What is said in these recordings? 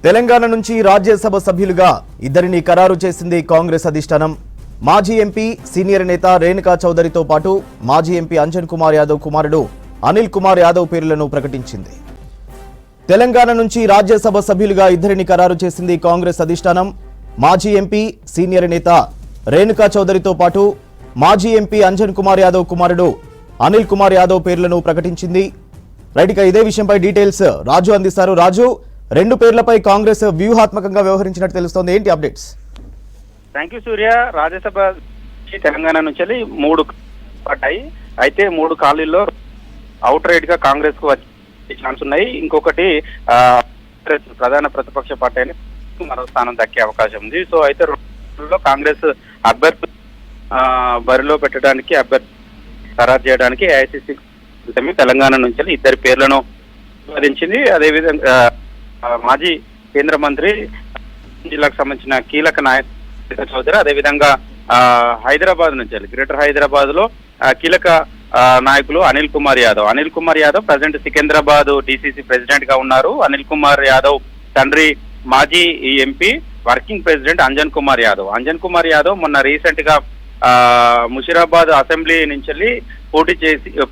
తెలంగాణ నుంచి రాజ్యసభ సభ్యులుగా ఇద్దరిని ఖరారు చేసింది కాంగ్రెస్ అధిష్టానం. మాజీ ఎంపీ సీనియర్ నేత రేణుకా చౌదరితో పాటు మాజీ ఎంపీ అంజన్ కుమార్ యాదవ్ కుమారుడు అనిల్ కుమార్ యాదవ్ పేర్లను ప్రకటించింది. తెలంగాణ నుంచి రాజ్యసభ సభ్యులుగా ఇద్దరిని ఖరారు చేసింది కాంగ్రెస్ అధిష్టానం. మాజీ ఎంపీ సీనియర్ నేత రేణుకా చౌదరితో పాటు మాజీ ఎంపీ అంజన్ కుమార్ యాదవ్ కుమారుడు అనిల్ కుమార్ యాదవ్ పేర్లను ప్రకటించింది. రైట్, ఇక ఇదే విషయంపై డీటెయిల్స్ రాజు అందిస్తారు. రాజు, రెండు పేర్లపై కాంగ్రెస్ వ్యూహాత్మకంగా వ్యవహరించినట్టు తెలుస్తోంది, ఏంటి అప్డేట్స్? థ్యాంక్ యూ సూర్య. రాజ్యసభ తెలంగాణ నుంచి 3 పడ్డాయి. అయితే 3 ఖాళీల్లో అవుట్ రైట్ గా కాంగ్రెస్ కు వచ్చే ఛాన్స్ ఉన్నాయి. ఇంకొకటి ప్రధాన ప్రతిపక్ష పార్టీ అని మరో స్థానం దక్కే అవకాశం ఉంది. సో అయితే 2 కాంగ్రెస్ అభ్యర్థి బరిలో పెట్టడానికి అభ్యర్థి ఖరారు చేయడానికి ఏఐసిసి తెలంగాణ నుంచి ఇద్దరి పేర్లను వివరించింది. అదేవిధంగా మాజీ కేంద్ర మంత్రి జిల్లాకు సంబంధించిన కీలక నాయకుడు చౌదరి, అదేవిధంగా హైదరాబాద్ నుంచి గ్రేటర్ హైదరాబాద్ లో కీలక నాయకులు Anil Kumar Yadav present Secunderabad DCC president గా ఉన్నారు. అనిల్ కుమార్ యాదవ్ తండ్రి మాజీ MP working president Anjan Kumar Yadav మొన్న రీసెంట్ గా ముషిరాబాద్ అసెంబ్లీ నుంచి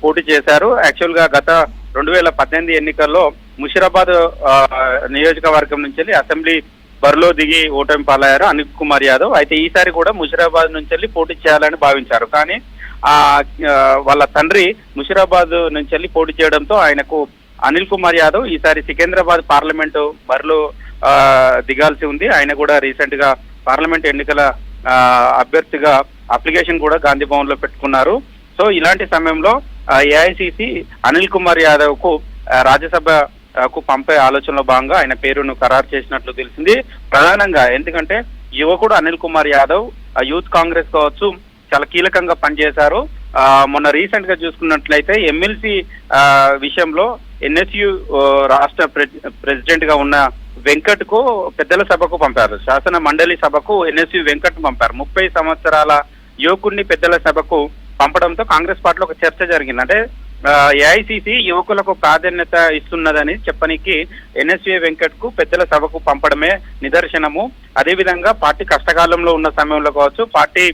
పోటీ చేశారు. యాక్చువల్ గా గత 2018 ఎన్నికల్లో ముషిరాబాద్ నియోజకవర్గం నుంచి అసెంబ్లీ బరిలో దిగి ఓటమి పాలయ్యారు అనిల్ కుమార్ యాదవ్. అయితే ఈసారి కూడా ముషిరాబాద్ నుంచి పోటీ చేయాలని భావించారు. కానీ వాళ్ళ తండ్రి ముషిరాబాద్ నుంచి పోటీ చేయడంతో ఆయనకు అనిల్ కుమార్ యాదవ్ ఈసారి సికింద్రాబాద్ పార్లమెంటు బరిలో దిగాల్సి ఉంది. ఆయన కూడా రీసెంట్ గా పార్లమెంట్ ఎన్నికల అభ్యర్థిగా అప్లికేషన్ కూడా గాంధీ భవన్ లో పెట్టుకున్నారు. సో ఇలాంటి సమయంలో ఏఐసిసి అనిల్ కుమార్ యాదవ్ కు రాజ్యసభకు పంపే ఆలోచనలో భాగంగా ఆయన పేరును ఖరారు చేసినట్లు తెలిసింది. ప్రధానంగా ఎందుకంటే యువకుడు అనిల్ కుమార్ యాదవ్ యూత్ కాంగ్రెస్ కావచ్చు చాలా కీలకంగా పనిచేశారు. మొన్న రీసెంట్ గా చూసుకున్నట్లయితే ఎమ్మెల్సీ విషయంలో ఎన్ఎస్యు రాష్ట్ర ప్రెసిడెంట్ గా ఉన్న వెంకట్ కు పెద్దల సభకు పంపారు. శాసన మండలి సభకు ఎన్ఎస్యు వెంకట్ పంపారు. 30 సంవత్సరాల యువకుడిని పెద్దల సభకు పంపడంతో కాంగ్రెస్ పార్టీలో ఒక చర్చ జరిగింది. అంటే ఏఐసిసి యువకులకు ప్రాధాన్యత ఇస్తున్నదని చెప్పనికి ఎన్ఎస్యు వెంకట్ కు పెద్దల సభకు పంపడమే నిదర్శనము. అదేవిధంగా పార్టీ కష్టకాలంలో ఉన్న సమయంలో కావచ్చు, పార్టీ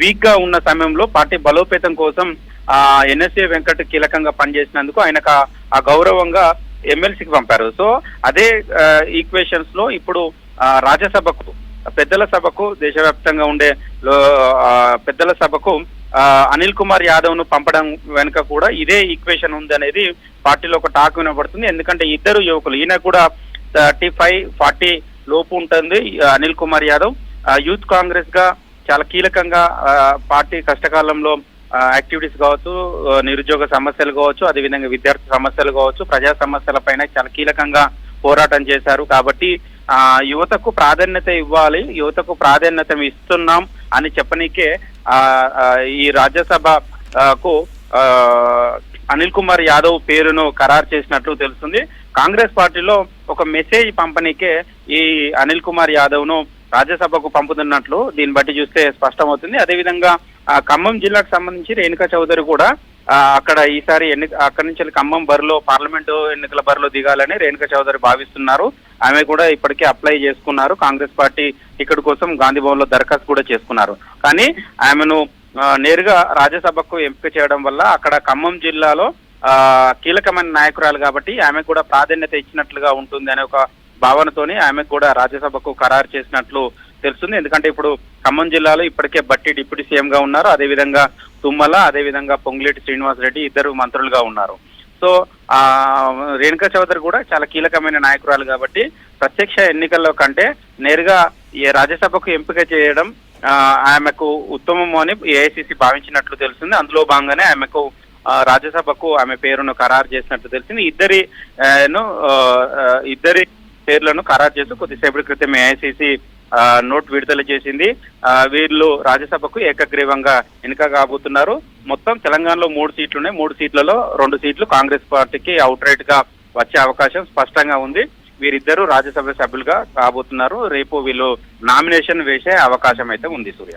వీక్ గా ఉన్న సమయంలో పార్టీ బలోపేతం కోసం ఎన్ఎస్యు వెంకట్ కీలకంగా పనిచేసినందుకు ఆయనకు ఆ గౌరవంగా ఎమ్మెల్సీకి పంపారు. సో అదే ఈక్వేషన్స్ లో ఇప్పుడు రాజ్యసభకు పెద్దల సభకు దేశవ్యాప్తంగా ఉండే పెద్దల సభకు అనిల్ కుమార్ యాదవ్ ను పంపడం వెనుక కూడా ఇదే ఈక్వేషన్ ఉంది అనేది పార్టీలో ఒక టాక్ వినబడుతుంది. ఎందుకంటే ఇద్దరు యువకులు, ఈయన కూడా 35-40 లోపు ఉంటుంది అనిల్ కుమార్ యాదవ్. యూత్ కాంగ్రెస్ గా చాలా కీలకంగా పార్టీ కష్టకాలంలో యాక్టివిటీస్ కావచ్చు, నిరుద్యోగ సమస్యలు కావచ్చు, అదేవిధంగా విద్యార్థి సమస్యలు కావచ్చు, ప్రజా సమస్యల పైన చాలా కీలకంగా పోరాటం చేశారు. కాబట్టి యువతకు ప్రాధాన్యత ఇవ్వాలి, యువతకు ప్రాధాన్యత ఇస్తున్నాం అని చెప్పనీకే ఈ రాజ్యసభకు అనిల్ కుమార్ యాదవ్ పేరును ఖరారు చేసినట్లు తెలుస్తుంది. కాంగ్రెస్ పార్టీలో ఒక మెసేజ్ పంపనీకే ఈ అనిల్ కుమార్ యాదవ్ ను రాజ్యసభకు పంపుతున్నట్లు దీన్ని బట్టి చూస్తే స్పష్టమవుతుంది. అదేవిధంగా ఖమ్మం జిల్లాకు సంబంధించి రేణుకా చౌదరి కూడా అక్కడ ఈసారి అక్కడి నుంచి ఖమ్మం బరిలో పార్లమెంటు ఎన్నికల బరిలో దిగాలని రేణుకా చౌదరి భావిస్తున్నారు. ఆమె కూడా ఇప్పటికే అప్లై చేసుకున్నారు. కాంగ్రెస్ పార్టీ టికెట్ కోసం గాంధీ భవన్ లో దరఖాస్తు కూడా చేసుకున్నారు. కానీ ఆమెను నేరుగా రాజ్యసభకు ఎంపిక చేయడం వల్ల అక్కడ ఖమ్మం జిల్లాలో కీలకమైన నాయకురాలు కాబట్టి ఆమెకు కూడా ప్రాధాన్యత ఇచ్చినట్లుగా ఉంటుంది అనే ఒక భావనతోని ఆమెకు కూడా రాజ్యసభకు ఖరారు చేసినట్లు తెలుస్తుంది. ఎందుకంటే ఇప్పుడు ఖమ్మం జిల్లాలో ఇప్పటికే బట్టి డిప్యూటీ సీఎం గా ఉన్నారు. అదేవిధంగా తుమ్మల, అదేవిధంగా పొంగులేటి శ్రీనివాస్ రెడ్డి ఇద్దరు మంత్రులుగా ఉన్నారు. సో రేణుకా చౌదరి కూడా చాలా కీలకమైన నాయకురాలు కాబట్టి ప్రత్యక్ష ఎన్నికల్లో కంటే నేరుగా ఈ రాజ్యసభకు ఎంపిక చేయడం ఆమెకు ఉత్తమము అని ఏఐసిసి భావించినట్లు తెలుస్తుంది. అందులో భాగంగానే ఆమెకు రాజ్యసభకు ఆమె పేరును ఖరారు చేసినట్లు తెలిసింది. ఇద్దరి పేర్లను ఖరారు చేస్తూ కొద్దిసేపటి క్రితం ఏఐసిసి నోట్ విడుదల చేసింది. వీళ్ళు రాజ్యసభకు ఏకగ్రీవంగా ఎన్నిక కాబోతున్నారు. మొత్తం తెలంగాణలో 3 సీట్లు ఉన్నాయి. 3 సీట్లలో 2 సీట్లు కాంగ్రెస్ పార్టీకి అవుట్ రైట్ గా వచ్చే అవకాశం స్పష్టంగా ఉంది. వీరిద్దరూ రాజ్యసభ సభ్యులుగా కాబోతున్నారు. రేపు వీళ్ళు నామినేషన్ వేసే అవకాశం అయితే ఉంది సూర్య.